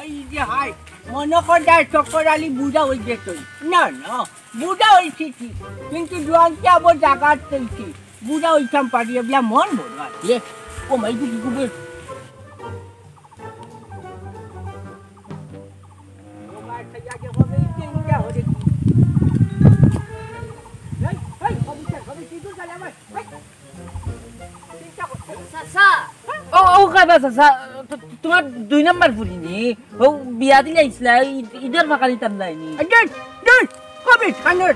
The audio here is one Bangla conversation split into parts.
এই যে হাই মনে কর চক্কর আলী বুড়া হয়ে যেত না না বুড়া হয়েছি কি কিন্তু জোয়ানকে আবার জাগাত চলছি বুড়া হইতাম পারিয়ে বলে মন বড় আছে ও মাই কি গুবে ও মাই ছায়া যে হবে ইন্ডিয়া হরে কি এই এই হবে কি তো চলে আমার চাচা ও কাবা চাচা তোমার 2 নাম্বার ফুরিনি ও বিয়া দিলে আইছলা ইদার ফাকালি তাম নাইনি কবে খানের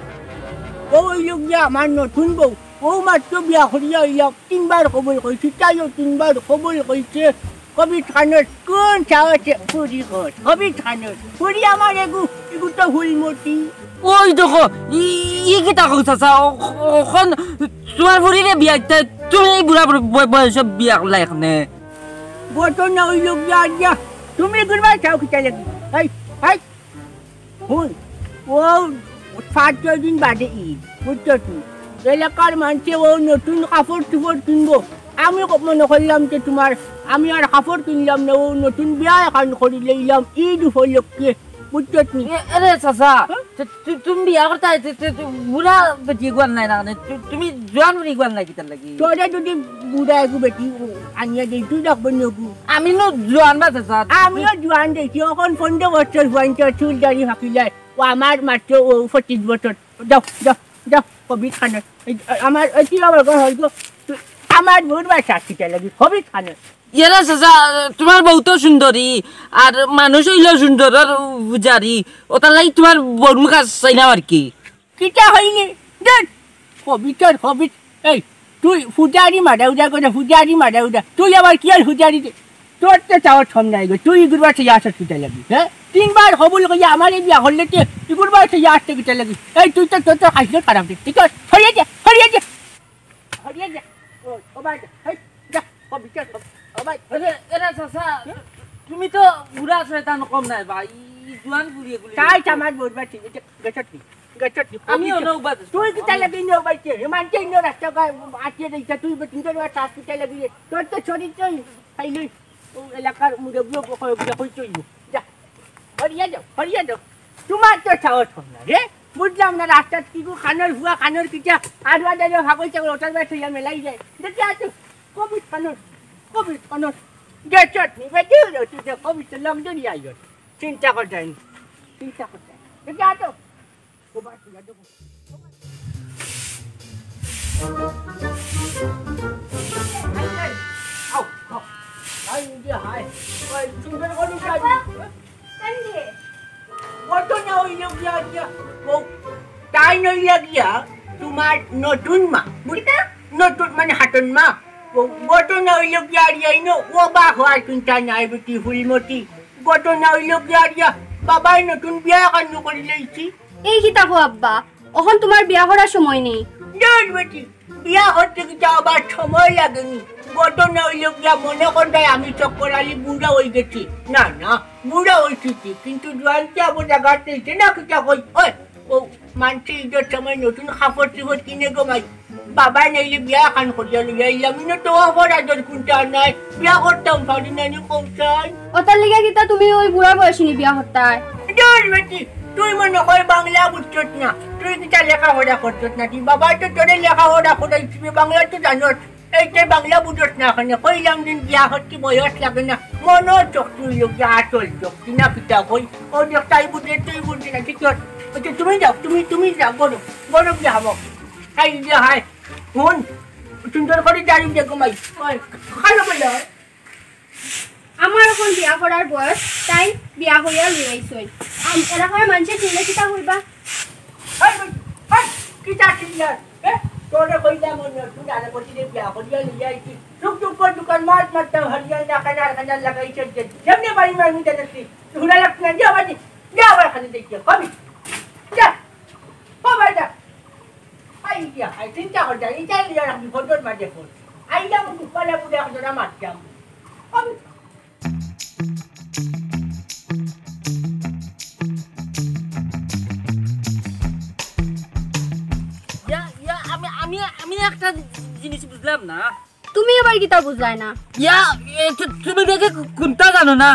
ওই লোক যে আমার নতুন বউ ও মাত্র বিয়া করিয়া ইলাম 3বার কবল কইছি তাইও 3বার কবল কইছে কবি খানের কোন চাওয়াছে ফুরি কর কবি খানের ফুরি আমার এগু তো হুলমতি ওই দেখো ই কি তা কইছা চাচা এখন তোমার ফুরিরে বিয়া তুমি বুড়া বয়স বিয়া করলা এখানে ঘটনা ওই লোক যা তুমি গুরবা চাও কি চাই লাগি এই এই হুন ও 5-6 দিন বাদে ঈদ বুঝছো তুমি এলাকার মানুষে ও নতুন কাপড় টুপড় কিনবো আমি মনে করলাম যে তোমার আমি আর কাপড় কিনলাম না ও নতুন বিয়া এখন করে লইলাম ঈদ উপলক্ষে বুঝছো তুমি আরে চাচা তুমি বিয়া করতে বুড়া বেটি গুয়ান নাই না তুমি জোয়ান বুড়ি গুয়ান নাই কিতার লাগি তোরা যদি বুড়া একু বেটি আনিয়া দেই তুই দেখবো নগু আমি নো জোয়ান বা চাচা আমিও জোয়ান দেখি এখন 15 বছর হইছে চুল দাড়ি হাকি যায় ও আমার মাত্র 25 বছর যাও কবি খান আমার কি আবার ঘর হইতো আমার বুড়বা শাস্তিটা লাগি কবি খান ইয়ারা চাচা তোমার বউ তো সুন্দরী আর মানুষ হইল সুন্দর আর বুঝারি ওটার লাগি তোমার বউর মুখ চাই না আর কি কিটা হইনি দেখ কবি এই তুই ফুজারি মাডাউদা করে ফুজারি মাডাউদা তুই আবার কি আর ফুজারি তোর তো চাওয়ার ছম নাই গো তুই গুরবার থেকে আসার কিটা লাগি হ্যাঁ 3বার কবুল কইয়া আমার এই বিয়া হলে তে গুরবার থেকে আসতে কিটা লাগি এই তুই তো তোর খাইছ খারাপ দে ঠিক আছে হরিয়া যা ও ভাই যা কবি ও ভাই এরা চাচা তুমি তো বুড়া শয়তান কম নাই ভাই জোয়ান বুড়ি এগুলি তাই আমার বলবা ঠিক আছে গেছত আমি অনুবাদ তুই কিটা লাগি নো বাইতে মানতে নো রাস্তা গায় আটিয়ে দেইতা তুই তিনটা টাস কিটা লাগি তোর তো শরীর তুই খাইলি ও এলাকার মুরব্বি কইছই যা হরিয়া যাও তোমার তো চাওয়া ছম না রে বুঝলাম না রাস্তা কি খানোর ভুয়া খানোর কিটা আড়ুয়া দাঁড়ে ভাগই চাও ওটার বাইরে ইয়া মেলাই যায় দেখি আছো কবি খানোর গেছত নি বেটি হলো তুই কবি তো লংজরি আইও চিন্তা করতেন দেখি আছো ও বাচ্চা যাও হাই যে হাই ওই সুন্দর করে যাবি কান্দে কত না ওই লোক যা ও তাই নই লাগিয়া তোমার নতুন মা বুঝতা নতুন মানে হাতন মা কত না ওই লোক যাইনো ও বা হওয়ার চিন্তা নাই বেটি ফুলমতি কত না ওই লোক যা বাবাই নতুন বিয়া কান্ন করে লইছি এই কিতাব আব্বা এখন তোমার বিয়া করার সময় নেই জান বেটি বিয়া হতে কি আবার সময় লাগেনি কত না ওই লোক যা মনে করবে আমি চক্কর আলী বুড়া হয়ে গেছি না বুড়া হয়েছি কিন্তু জোয়ানকে আবার জাগাতে না কিটা কই ওই ও মানছি ঈদের সময় নতুন কাপড় চোপড় কিনে গমাই বাবা নাইলে বিয়া খান করিয়া লইয়া এলাম না তো আবার আদর কুন্টা নাই বিয়া করতাম পারি না কৌশাই ওটার লিগা কিতা তুমি ওই বুড়া বয়সিনী বিয়া করতাই জান বেটি তুই মনে হয় বাংলা বুঝছত না তুই কিটা লেখাপড়া করছত না তুই বাবা তো তোরে লেখাপড়া করাইছি বাংলা তো জানত এইটাই বাংলা বুঝছ না এখানে কইলাম দিন বিয়া হচ্ছে বয়স লাগে না মনো চোখটি লোক আসল চোখটি না পিতা কই ও তাই বুঝে তুই বুঝছি না ঠিক আছে তুমি যাও তুমি যাও গরম বিয়া হব হাই যে হাই হুন সুন্দর করে জানি দেখো মাই ভালো বলে আমার এখন বিয়া করার বয়স তাই বিয়া করিয়া লইয়াইছই এলাকার মানুষে চিনলে কিতা হইবা কিতা চিনলার তোরে কইলা মনে তুই আরে বটিরে বিয়া করিয়া লইয়াইছি টুক করে দোকান মারতে হরিয়ানা কানার লাগাইছে যেমনি বাড়ি মারমি দেখছি হুলা লাগছে না যা আবার খালি দেখি কবি যা বাবা যা আইডিয়া আই চিন্তা করতে এটা লিয়া রাখবি ফটোর মাঝে ফোন আইডা মুখ পালা পুরা একটা মারতাম কবি আমি একটা জিনিস বুঝলাম না তুমি এবার কিতা বুঝলাই না তুমি দেখে কোনটা জানো না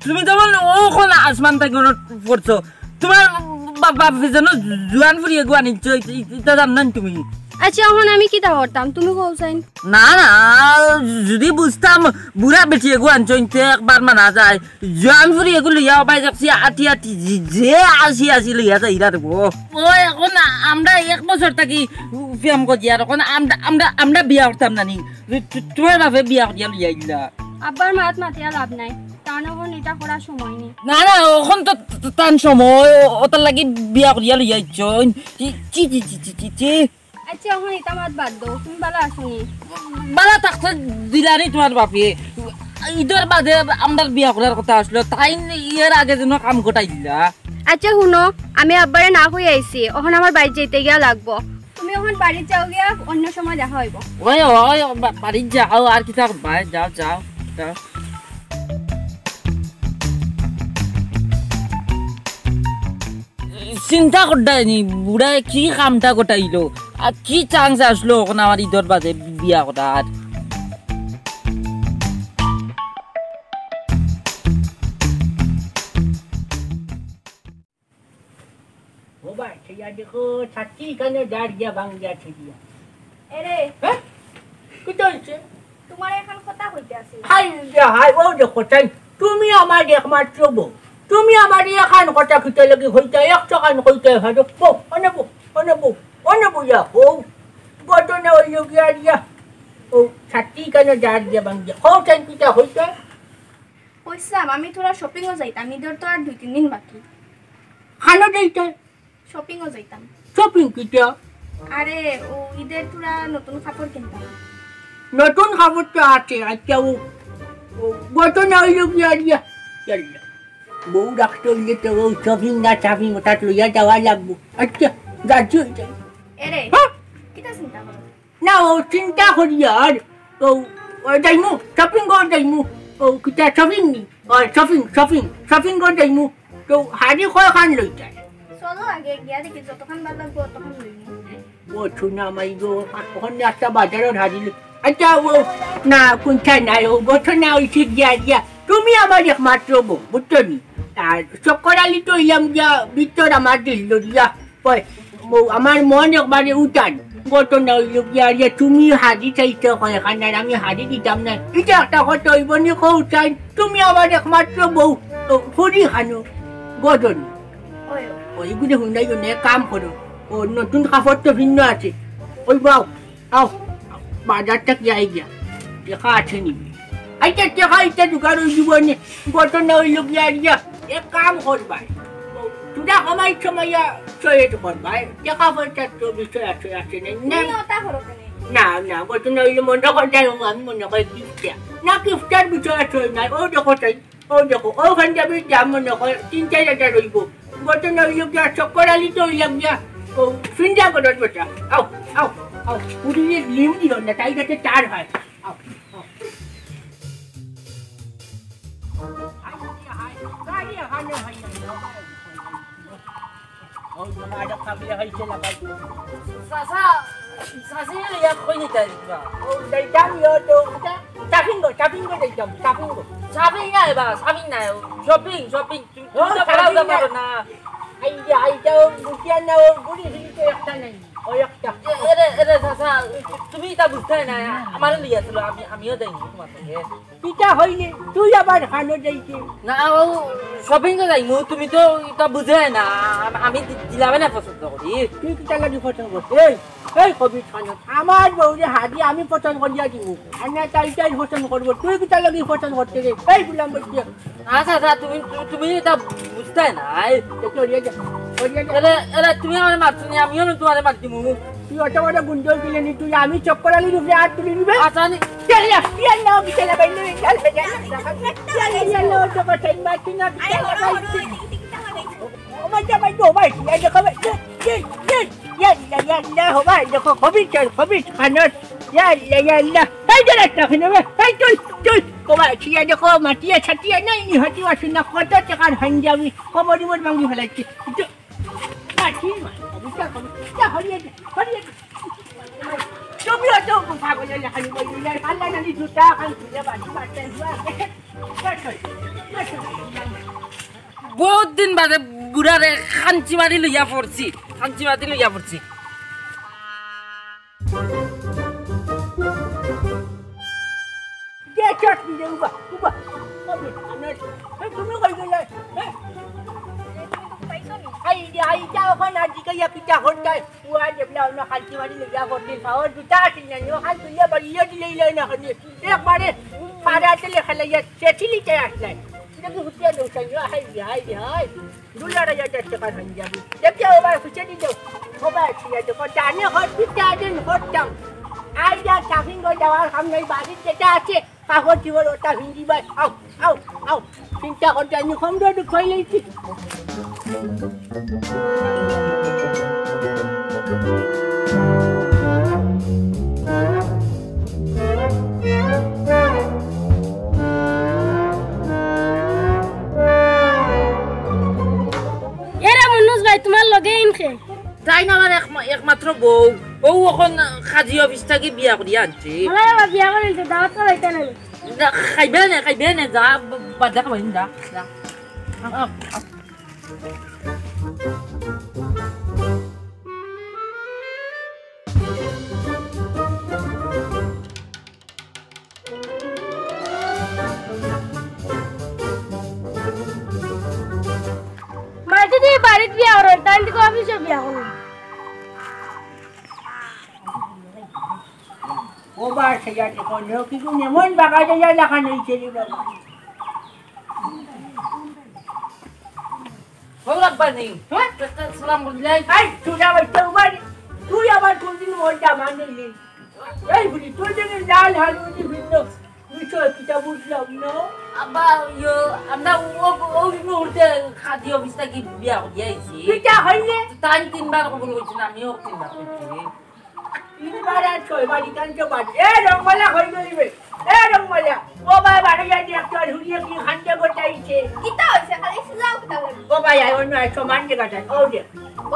তুমি তখন ওখানে আসমান থেকে পড়ছো তোমার বাপ যেন জোয়ান ফুরিয়ে গুয়া নিচ্ছ এটা জান না তুমি আচ্ছা এখন আমি কিতা করতাম তুমি কৌসাইন না না যদি বুঝতাম বুড়া বেটি এগু আনছইতে একবার মানা যায় জোয়ান ফুরি এগুলো ইয়া পাই যাচ্ছি আটি আটি যে আসি লইয়া যাই রা দেবো ও এখন আমরা এক বছর থাকি প্রেম করি আর এখন আমরা বিয়া করতাম নানি তোমার বাপে বিয়া করিয়া লইয়া গিলা আব্বার মাত মাতিয়া লাভ নাই তার এখন এটা করার সময় নেই না না এখন তো টান সময় ওটার লাগি বিয়া করিয়া লইয়া ইচ্ছন চি চি চি চি চি চি আচ্ছা এখন এটা মাত বাদ দাও তুমি ভালো আসনি বালা থাকতে দিলানি তোমার বাপে ঈদের বাদে আমরা বিয়া করার কথা আসলো তাই এর আগে যেন কাম গোটাই দিলা আচ্ছা শুনো আমি আব্বারে না কই আইছি এখন আমার বাড়ি যেতে গিয়া লাগবো তুমি এখন বাড়ি যাও গিয়া অন্য সময় দেখা হইব ওই ওই বাড়ি যাও আর কি থাক ভাই যাও যাও যাও চিন্তা করতানি বুড়া কি কামটা গোটাইলো আর কি চান্স আসলো এখন আমার ঈদের বাদে বিয়া করার দেখো ছাত্রী এখানে দাঁড়িয়ে বাংলা ছিড়িয়া এরে কি চলছে তোমার এখন কথা কইতে আছে হাই ও দেখো তাই তুমি আমার একমাত্র বউ তুমি আমার এখান কথা খেতে লাগি হইতে একশো খান হইতে হাজো বউ অনেবো ইয়া ও ঘটনা হইল গিয়া দিয়া ও ছাত্রী কেন দাঁড়িয়ে বাংলা হও তাই কিটা হইতে কইসাম আমি তোরা শপিংও যাইতাম ঈদের তো আর 2-3 দিন বাকি খানো যাইতে শপিংও যাইতাম শপিং কিটা আরে ও ঈদের তোরা নতুন কাপড় কিনতাম নতুন কাপড় তো আছে আচ্ছা ও ঘটনা হইল গিয়া দিয়া বউ রাখতে হইলে তো ও শপিং না শপিং ওটা লইয়া যাওয়া লাগবো আচ্ছা যাচ্ছি এরে কিটা চিন্তা করো না ও চিন্তা করি আর ও যাইমু শপিং করে যাইমু ও কিটা শপিং নি শপিং করে যাইমু তো হাড়ি কয় খান লই যায় চলো আগে গিয়া দেখি যতক্ষণ ভালো লাগবো ততক্ষণ লইনি ও শুনা মাই গো ওখানে একটা বাজারও হারিল আচ্ছা ও না কোনটা নাই ও ঘটনা হয়েছে গিয়া তুমি আমার একমাত্র বউ বুঝছো নি আর চক্কর আলী তো ইলাম গিয়া ভিতর আমার দিল দিয়া আমার মন একবারে উঠান ঘটনা হইল গিয়া তুমি হাজি চাইতে এখানে আর আমি হাজি দিতাম না এটা একটা কথা হইব নি উঠান তুমি আমার একমাত্র বউ ফুরি খানো গজনি ওইগুলো হুন্ডাই কাম করো ও নতুন কাপড় তো ভিন্ন আছে ওই বাও আও বাজারটা যাই গিয়া দেখা আছে নি আচ্ছা দেখা এটা জোগাড় হয়ে যাব নে ঘটনা হইল গিয়া এক কাম করবাই তোরা আমার সময় চয়ে করবাই দেখা পড়টা তো বিষয় আছে না না ঘটনা হইলে মনে করতে আমি মনে করি গিফট না গিফটার বিষয় আছে না ও দেখো তাই ও দেখো ওখান যাবে যা মনে করে 3-4 হাজার রইব ঘটনা হইল গিয়া চক্কর আলী তো হইলাম গিয়া ও চিন্তা করো বেটা আও পুরিয়ে লিম দিল না তাই কাছে 4 হয় তুমি তা বুঝতে না আমার লিয়া ছিল আমিও যাইনি তোমার সঙ্গে পিতা হইলে তুই আবার খানো যাইছে না ও শপিং এ যাইমু তুমি তো এটা বুঝে না আমি দিলাম না পছন্দ করি তুই কিটা লাগি পছন্দ করছিস এই কবি খানো আমার বউরে হাজি আমি পছন্দ করিয়া দিব আনা চাইটাই পছন্দ করব তুই কিটা লাগি পছন্দ করতে রে এই গুলাম বলছি আচ্ছা তুমি এটা বুঝতে না করিয়া যা এরে তুমি আমার মারছনি আমিও তোমারে মার দিমু তুই অত বড় গুন্ডল দিলে নি তুই আমি চক্কর আলী রূপে আর তুলি নিবে আচ্ছা চল না বিচলা বাইলে চল চল তো কথা মাটি না ও মাইটা বাইতো ভাই এই দেখো ইয়া হো ভাই দেখো কবি খানস ইয়া এই যে রাস্তা খানে এই চল কোবা চিয়া দেখো মাটিয়া ছাটিয়া নাই নি হাতি আসুন না কত টাকার হাঞ্জাবি খবর মত মাঙ্গি ফেলাচ্ছি মাটি মা কবিতা হরিয়ে তুমি অত পাগলের লেখানি বললে আল্লাহ নানি জুতা খান খুলে বাড়ি মারতে বহুত দিন বাদে বুড়ারে খাঞ্চি মারি লইয়া পড়ছি যে চটনি দে উবা তুমি কই গেলে ai jauh kan adik kaya kita hotai buat dia belah nak kalci mari lega hotel sahur juta sini ni kan tu dia bagi dia dilai nak ni ek bare pada tele khalaya setili caya aslan kita ke hotel dong saya hai dulu ada yang cakap hanja dia dia obat fucet dia obat dia tu kau tanya hot kita dan hotang ai dia taking kau jawab kami ni bagi kita aje kau jiwa otak hindi bas au cinta kau tanya kamu dah kau lagi তোমার লগে ইনখে তাই না আমার একমাত্র বউ ও এখন কাজী অফিস থেকে বিয়া করিয়া আনছে আমার বিয়া করিলতে দাওয়াত করাইতে না খাইবে না যা বাদা খাইবেন যা যদি বাড়িতে বিয়া করো তাহলে তো অফিসে বিয়া করো ও বার সাজাতে কোন কি কোন এমন বাগাতে যা লেখা নেই ছেলে বাবা বলক বানি হ্যাঁ সালাম বলাই আই তুই আবার তুই আবার কোনদিন মোটা মানলি এই বুড়ি তুই যেন লাল হালুদি ভিন্ন বিষয় কিটা বুঝলাম না আবা ইয়ো আমরা ও মুহূর্তে কাজী অফিস থেকে বিয়া করিয়া আইছি কিটা হইলে তাই তিনবার কবুল হইছে আমিও তিনবার কইছি তিনবার আর ছয়বার কানকে বাদ এ রংমালা হই গইবে এ রংমালা ও ভাই বাড়ি যা ডাক্তার হুলিয়ে কি খানতে গোটাইছে কিটা হইছে খালি সুজাও কিটা ও ভাই আই অন্য এক সমান জায়গাটা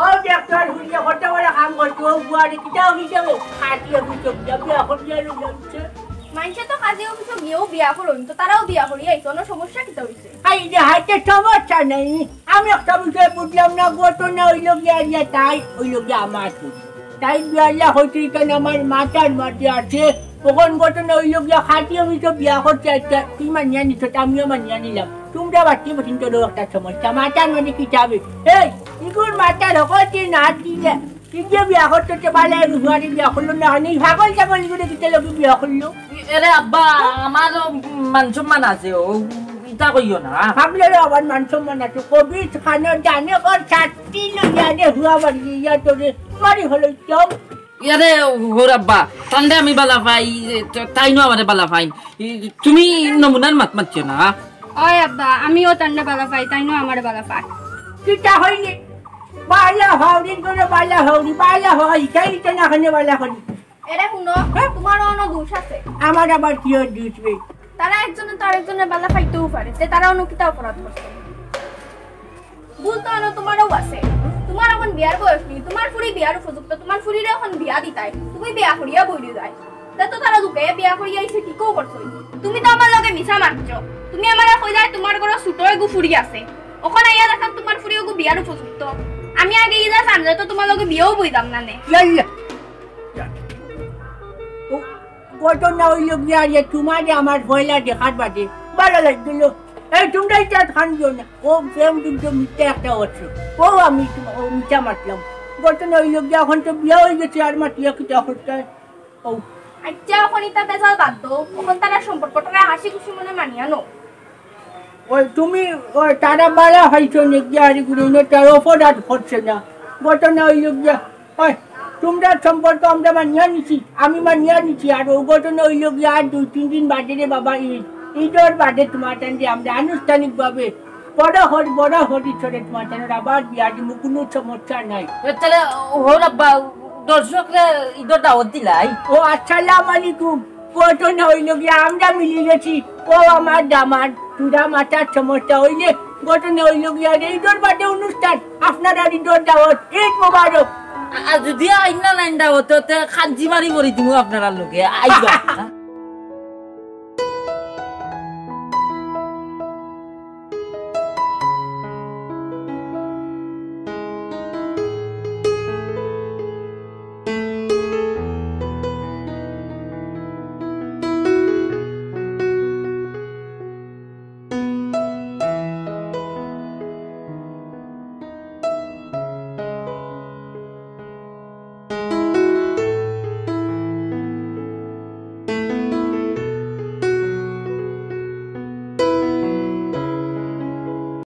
ও ডাক্তার হুলিয়ে কত বড় কাম করছো ও বুয়ারি কিটা হইছে ও খাটিয়ে বুঝছো বিয়া করিয়া লইছে মাইছে তো কাজে অফিসে গিয়েও বিয়া করুন তো তারাও বিয়া করি আইছো না সমস্যা কিটা হইছে এই যে হাতে সমস্যা নেই আমি একটা বিষয় বুঝলাম না ঘটনা হইল গিয়া তাই হইল গিয়া আমার তাই বিয়া হইতে কেন আমার মাথার মাঝে আছে তখন ঘটনা হইল গিয়া খাটিয়ে হইতো বিয়া করতে একটা তুই মানিয়া নিত আমিও মানিয়া নিলাম তোমরা বাচ্চি কিন্তু একটা সমস্যা মাথার মাঝে কি যাবে এই ইগুর মাথার হকতে না দিলে কি বিয়া করতে পারলে রুহারি বিয়া করলো না অনেক ভাগল যাবল করে কিতে লোক বিয়া করলো এরে আব্বা আমার মান সম্মান আছে ও ইটা কইও না ভাবলে আবার মান সম্মান আছে কবি খানো জানে কর ছাত্রী জানে হুয়া বাড়ি ইয়া তোরে মারি হলো চম এরে হোর আব্বা তান্ডে আমি বালা পাই তাই নো আমারে বালা পাই তুমি নমুনার মাত মাতছো না ওই আব্বা আমিও তান্ডা বালা পাই তাইনো আমার বালা পাই কিটা হইনি বালা হাওড়ি করে বালা হয় তাই তো না খানে বালা করি এরে শুনো তোমার অন্য দোষ আছে আমার আবার কি দিবে তারা একজনে তার একজনের বালা পাইতেও পারে যে তারা অন্য কিটা অপরাধ করছে ভুল তো অন্য তোমারও আছে তোমার এখন বিয়ার বয়স নেই তোমার ফুরি বিয়ার উপযুক্ত তোমার ফুরিরে এখন বিয়া দিতাই তুমি বিয়া করিয়া বইরে যায় তো তারা দুকে বিয়া করিয়া আইছে কি কো করছো তুমি তো আমার লগে মিছা মারছো তুমি আমারে কই যায় তোমার ঘরে ছোট এগু ফুরি আছে ওখানে আইয়া দেখেন তোমার ফুরি এগু বিয়ার উপযুক্ত আমি আগে ইদা জানলে তো তোমার লগে বিয়াও বইদাম না নে লাল্লা ঘটনা হইল গিয়া তোমারে আমার ভয়লা দেখার বাদে ভালো লাগছিল এই তোমরা এটা খান দিও না ও প্রেম কিন্তু মিথ্যা একটা হচ্ছে ও আমি মিথ্যা মারলাম ঘটনা হইল গিয়া এখন তো বিয়া হয়ে গেছে আর মাটিয়া কিটা করতে ও আচ্ছা এখন ইতা বেজাল বাদ দাও এখন তারা সম্পর্কটা হাসি খুশি মনে মানিয়া নো ওই তুমি ওই তারা বালা হইছো নাকি আর গুলো না তার অপরাধ করছে না ঘটনা হইল গিয়া ওই তোমরা সম্পর্ক আমরা মানিয়া নিছি আমি মানিয়া নিছি আর ও ঘটনা হইল গিয়া আর 2-3 দিন বাদে রে বাবা ঈদের বাদে তোমার টানতে আমরা আনুষ্ঠানিকভাবে বড় হরি ছোট তোমার টানের আবার বিয়া দিব কোনো সমস্যা নাই তাহলে হোর আব্বা দর্শকরা ঈদের দাওয়াত দিলাই ও আসসালামু আলাইকুম ঘটনা হইল গিয়া আমরা মিলে গেছি ও আমার দামার তুরা মাথার সমস্যা হইলে ঘটনা হইল গিয়া ঈদের বাদে অনুষ্ঠান আপনারা ঈদের দাওয়াত ঈদ মোবারক আর যদি আইনা লাইনটা হতো খাঞ্জি মারি পড়ি তুমি আপনারা লোকে আইবা